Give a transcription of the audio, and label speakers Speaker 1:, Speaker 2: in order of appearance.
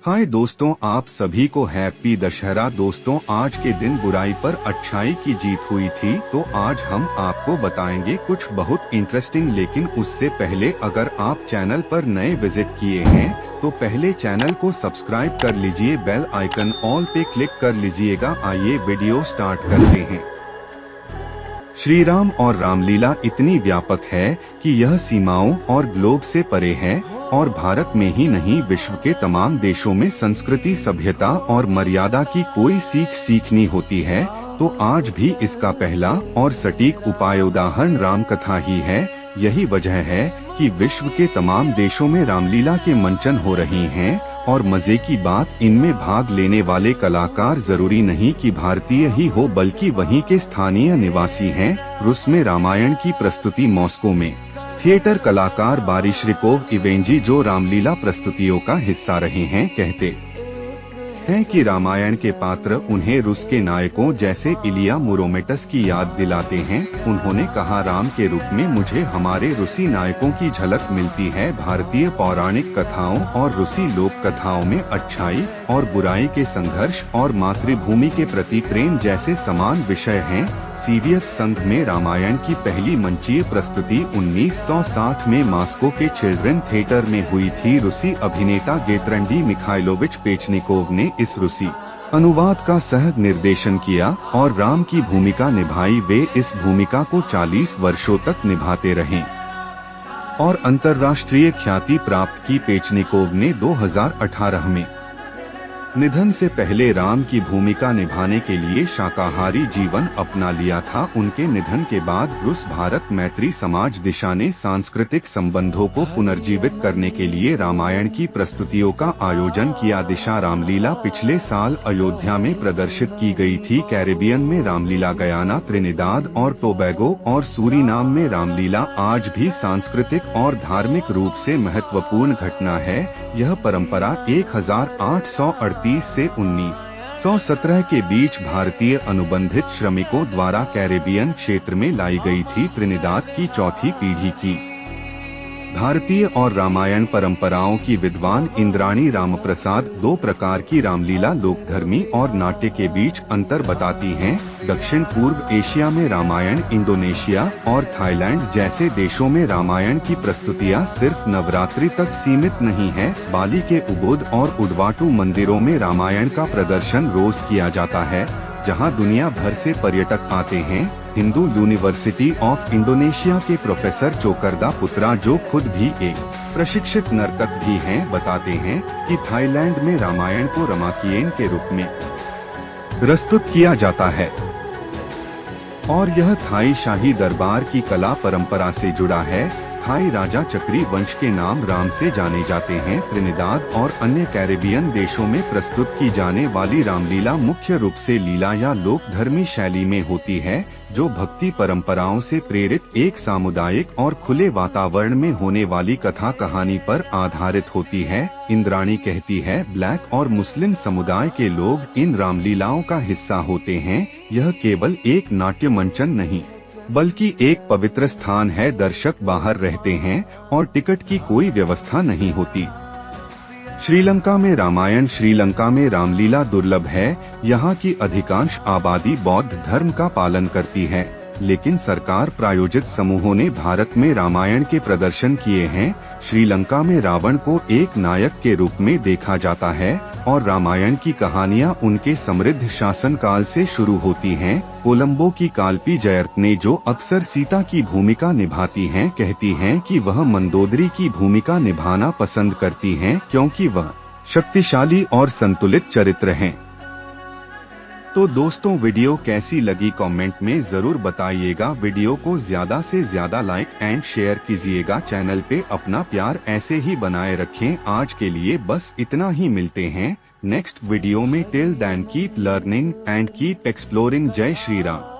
Speaker 1: हाय दोस्तों, आप सभी को हैप्पी दशहरा। दोस्तों, आज के दिन बुराई पर अच्छाई की जीत हुई थी, तो आज हम आपको बताएंगे कुछ बहुत इंटरेस्टिंग। लेकिन उससे पहले अगर आप चैनल पर नए विजिट किए हैं तो पहले चैनल को सब्सक्राइब कर लीजिए, बेल आइकन ऑल पे क्लिक कर लीजिएगा। आइए वीडियो स्टार्ट करते हैं। श्री राम और रामलीला इतनी व्यापक है कि यह सीमाओं और ग्लोब से परे है और भारत में ही नहीं विश्व के तमाम देशों में संस्कृति, सभ्यता और मर्यादा की कोई सीखनी होती है। तो आज भी इसका पहला और सटीक उपाय उदाहरण राम कथा ही है। यही वजह है कि विश्व के तमाम देशों में रामलीला के मंचन हो रही हैं और मजे की बात, इनमें भाग लेने वाले कलाकार जरूरी नहीं कि भारतीय ही हो बल्कि वहीं के स्थानीय निवासी हैं। रूस में रामायण की प्रस्तुति मॉस्को में थिएटर कलाकार बारिशरिकोव इवेंजी, जो रामलीला प्रस्तुतियों का हिस्सा रहे हैं, कहते हैं कि रामायण के पात्र उन्हें रूस के नायकों जैसे इलिया मुरोमेटस की याद दिलाते हैं। उन्होंने कहा, राम के रूप में मुझे हमारे रूसी नायकों की झलक मिलती है। भारतीय पौराणिक कथाओं और रूसी लोक कथाओं में अच्छाई और बुराई के संघर्ष और मातृभूमि के प्रति प्रेम जैसे समान विषय हैं। सोवियत संघ में रामायण की पहली मंचीय प्रस्तुति 1960 में मॉस्को के चिल्ड्रन थिएटर में हुई थी। रूसी अभिनेता गेतरंडी मिखाइलोविच पेचनिकोव ने इस रूसी अनुवाद का सह निर्देशन किया और राम की भूमिका निभाई। वे इस भूमिका को 40 वर्षों तक निभाते रहे और अंतर्राष्ट्रीय ख्याति प्राप्त की। पेचनिकोव ने 2018 में निधन से पहले राम की भूमिका निभाने के लिए शाकाहारी जीवन अपना लिया था। उनके निधन के बाद रूस भारत मैत्री समाज दिशा ने सांस्कृतिक संबंधों को पुनर्जीवित करने के लिए रामायण की प्रस्तुतियों का आयोजन किया। दिशा रामलीला पिछले साल अयोध्या में प्रदर्शित की गई थी। कैरेबियन में रामलीला, गयाना, त्रिनिदाद और टोबैगो और सूरीनाम में रामलीला आज भी सांस्कृतिक और धार्मिक रूप से महत्वपूर्ण घटना है। यह परंपरा 1838 से 1917 के बीच भारतीय अनुबंधित श्रमिकों द्वारा कैरेबियन क्षेत्र में लाई गई थी। त्रिनिदाद की चौथी पीढ़ी की भारतीय और रामायण परंपराओं की विद्वान इंद्राणी रामप्रसाद दो प्रकार की रामलीला, लोकधर्मी और नाट्य के बीच अंतर बताती हैं। दक्षिण पूर्व एशिया में रामायण, इंडोनेशिया और थाईलैंड जैसे देशों में रामायण की प्रस्तुतियां सिर्फ नवरात्रि तक सीमित नहीं है। बाली के उबोध और उडवाटू मंदिरों में रामायण का प्रदर्शन रोज किया जाता है, जहां दुनिया भर से पर्यटक आते हैं। हिंदू यूनिवर्सिटी ऑफ इंडोनेशिया के प्रोफेसर चोकरदा पुत्रा, जो खुद भी एक प्रशिक्षित नर्तक भी हैं, बताते हैं कि थाईलैंड में रामायण को रमाकियन के रूप में प्रस्तुत किया जाता है और यह थाई शाही दरबार की कला परंपरा से जुड़ा है। थाई राजा चक्री वंश के नाम राम से जाने जाते हैं। त्रिनिदाद और अन्य कैरेबियन देशों में प्रस्तुत की जाने वाली रामलीला मुख्य रूप से लीला या लोकधर्मी शैली में होती है, जो भक्ति परंपराओं से प्रेरित एक सामुदायिक और खुले वातावरण में होने वाली कथा कहानी पर आधारित होती है। इंद्राणी कहती है, ब्लैक और मुस्लिम समुदाय के लोग इन रामलीलाओं का हिस्सा होते हैं। यह केवल एक नाट्य मंचन नहीं बल्कि एक पवित्र स्थान है। दर्शक बाहर रहते हैं और टिकट की कोई व्यवस्था नहीं होती। श्रीलंका में रामायण, श्रीलंका में रामलीला दुर्लभ है। यहाँ की अधिकांश आबादी बौद्ध धर्म का पालन करती है, लेकिन सरकार प्रायोजित समूहों ने भारत में रामायण के प्रदर्शन किए हैं। श्रीलंका में रावण को एक नायक के रूप में देखा जाता है और रामायण की कहानियां उनके समृद्ध शासनकाल से शुरू होती हैं। कोलंबो की काल्पी जयर्तने, जो अक्सर सीता की भूमिका निभाती हैं, कहती हैं कि वह मंदोदरी की भूमिका निभाना पसंद करती हैं क्योंकि वह शक्तिशाली और संतुलित चरित्र हैं। तो दोस्तों, वीडियो कैसी लगी कमेंट में जरूर बताइएगा। वीडियो को ज्यादा से ज्यादा लाइक एंड शेयर कीजिएगा। चैनल पे अपना प्यार ऐसे ही बनाए रखें। आज के लिए बस इतना ही, मिलते हैं नेक्स्ट वीडियो में। Till then keep learning and keep exploring. जय श्री राम।